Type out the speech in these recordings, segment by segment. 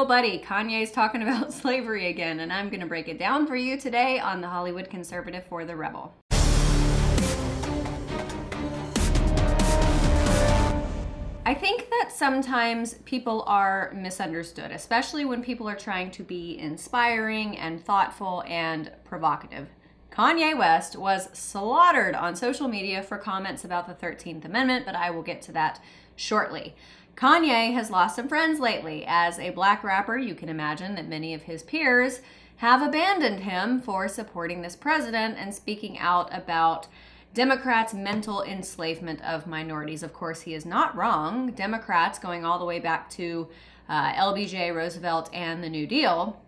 Oh, buddy, Kanye's talking about slavery again, and I'm going to break it down for you today on The Hollywood Conservative for the Rebel. I think that sometimes people are misunderstood, especially when people are trying to be inspiring and thoughtful and provocative. Kanye West was slaughtered on social media for comments about the 13th Amendment, but I will get to that shortly. Kanye has lost some friends lately. As a black rapper, you can imagine that many of his peers have abandoned him for supporting this president and speaking out about Democrats' mental enslavement of minorities. Of course, he is not wrong. Democrats, going all the way back to LBJ, Roosevelt, and the New Deal,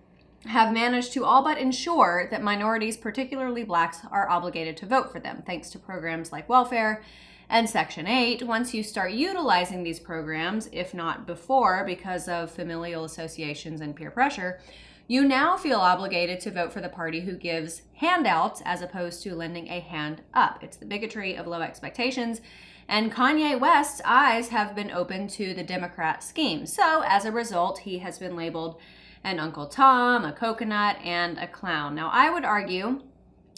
have managed to all but ensure that minorities, particularly blacks, are obligated to vote for them, thanks to programs like welfare and Section 8. Once you start utilizing these programs, if not before, because of familial associations and peer pressure, you now feel obligated to vote for the party who gives handouts as opposed to lending a hand up. It's the bigotry of low expectations, and Kanye West's eyes have been open to the Democrat scheme. So as a result, he has been labeled an Uncle Tom, a coconut, and a clown. Now, I would argue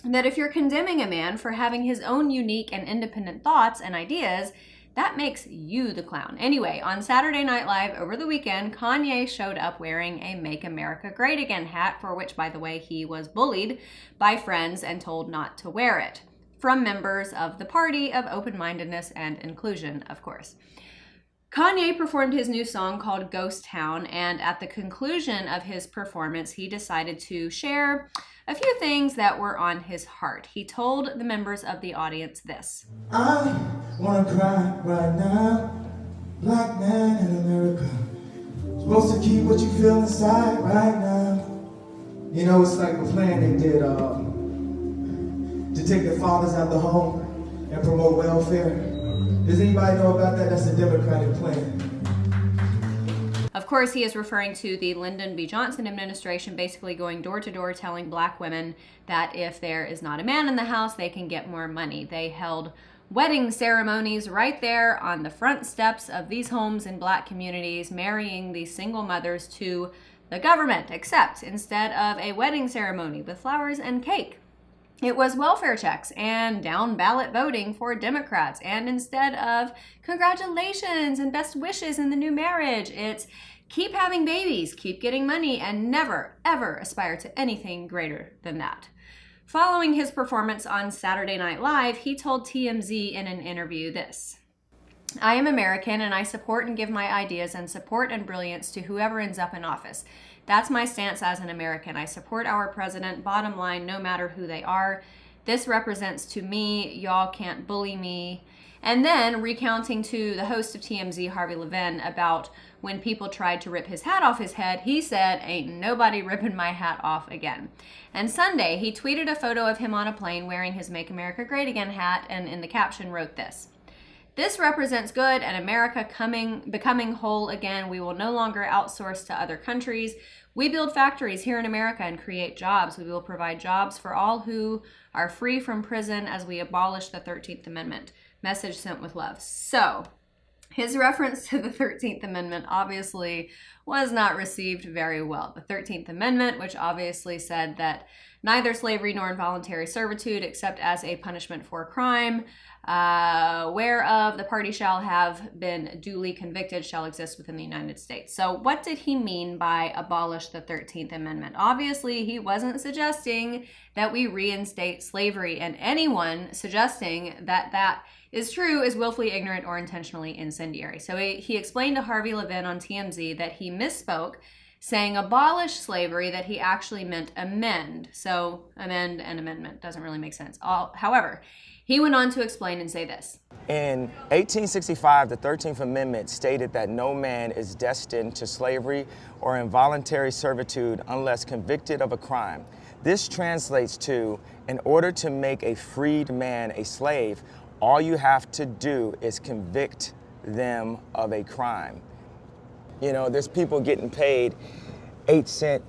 that if you're condemning a man for having his own unique and independent thoughts and ideas, that makes you the clown. Anyway, on Saturday Night Live over the weekend, Kanye showed up wearing a Make America Great Again hat, for which, by the way, he was bullied by friends and told not to wear it, from members of the party of open-mindedness and inclusion, of course. Kanye performed his new song called Ghost Town, and at the conclusion of his performance, he decided to share a few things that were on his heart. He told the members of the audience this. I wanna cry right now, black man in America. Supposed to keep what you feel inside right now. You know, it's like a plan they did to take the fathers out the home and promote welfare. Does anybody know about that? That's a Democratic plan. Of course, he is referring to the Lyndon B. Johnson administration basically going door to door telling black women that if there is not a man in the house, they can get more money. They held wedding ceremonies right there on the front steps of these homes in black communities, marrying these single mothers to the government, except instead of a wedding ceremony with flowers and cake, it was welfare checks and down ballot voting for Democrats. And instead of congratulations and best wishes in the new marriage, it's keep having babies, keep getting money, and never, ever aspire to anything greater than that. Following his performance on Saturday Night Live, he told TMZ in an interview this. I am American and I support and give my ideas and support and brilliance to whoever ends up in office. That's my stance as an American. I support our president, bottom line, no matter who they are. This represents to me, y'all can't bully me. And then recounting to the host of TMZ, Harvey Levin, about when people tried to rip his hat off his head, he said, ain't nobody ripping my hat off again. And Sunday, he tweeted a photo of him on a plane wearing his Make America Great Again hat, and in the caption wrote this. This represents good and America becoming whole again. We will no longer outsource to other countries. We build factories here in America and create jobs. We will provide jobs for all who are free from prison as we abolish the 13th Amendment. Message sent with love. So, his reference to the 13th Amendment obviously was not received very well. The 13th Amendment, which obviously said that neither slavery nor involuntary servitude, except as a punishment for crime, whereof the party shall have been duly convicted, shall exist within the United States. So what did he mean by abolish the 13th Amendment? Obviously, he wasn't suggesting that we reinstate slavery, and anyone suggesting that that is true is willfully ignorant or intentionally incendiary. So he explained to Harvey Levin on TMZ that he misspoke, saying abolish slavery, that he actually meant amend. So amend and amendment doesn't really make sense. However, he went on to explain and say this. In 1865, the 13th Amendment stated that no man is destined to slavery or involuntary servitude unless convicted of a crime. This translates to, in order to make a freed man a slave, all you have to do is convict them of a crime. You know, there's people getting paid 8 cents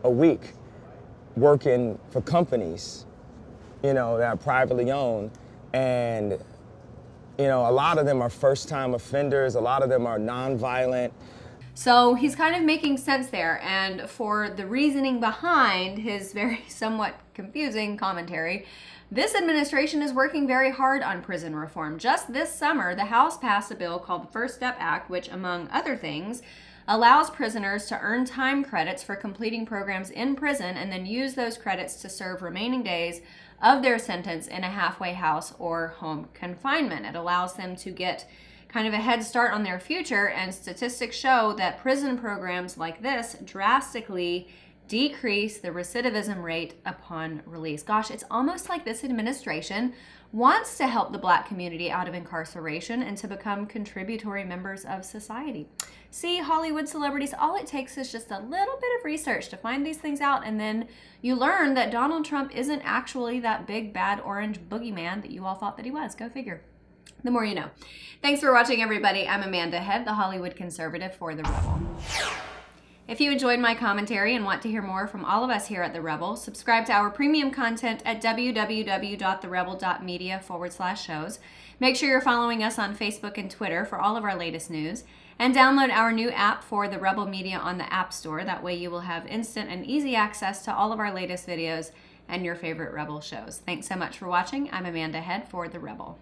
a week working for companies, you know, that are privately owned. And, you know, a lot of them are first-time offenders. A lot of them are nonviolent. So he's kind of making sense there, and for the reasoning behind his very somewhat confusing commentary, this administration is working very hard on prison reform. Just this summer, the House passed a bill called the First Step Act, which, among other things, allows prisoners to earn time credits for completing programs in prison and then use those credits to serve remaining days of their sentence in a halfway house or home confinement. It allows them to get kind of a head start on their future, and statistics show that prison programs like this drastically decrease the recidivism rate upon release. Gosh, it's almost like this administration wants to help the Black community out of incarceration and to become contributory members of society. See, Hollywood celebrities, all it takes is just a little bit of research to find these things out, and then you learn that Donald Trump isn't actually that big, bad, orange boogeyman that you all thought that he was. Go figure. The more you know. Thanks for watching, everybody. I'm Amanda Head, the Hollywood conservative for The Rebel. If you enjoyed my commentary and want to hear more from all of us here at The Rebel, subscribe to our premium content at www.therebel.media/shows. Make sure you're following us on Facebook and Twitter for all of our latest news. And download our new app for The Rebel Media on the App Store. That way you will have instant and easy access to all of our latest videos and your favorite Rebel shows. Thanks so much for watching. I'm Amanda Head for The Rebel.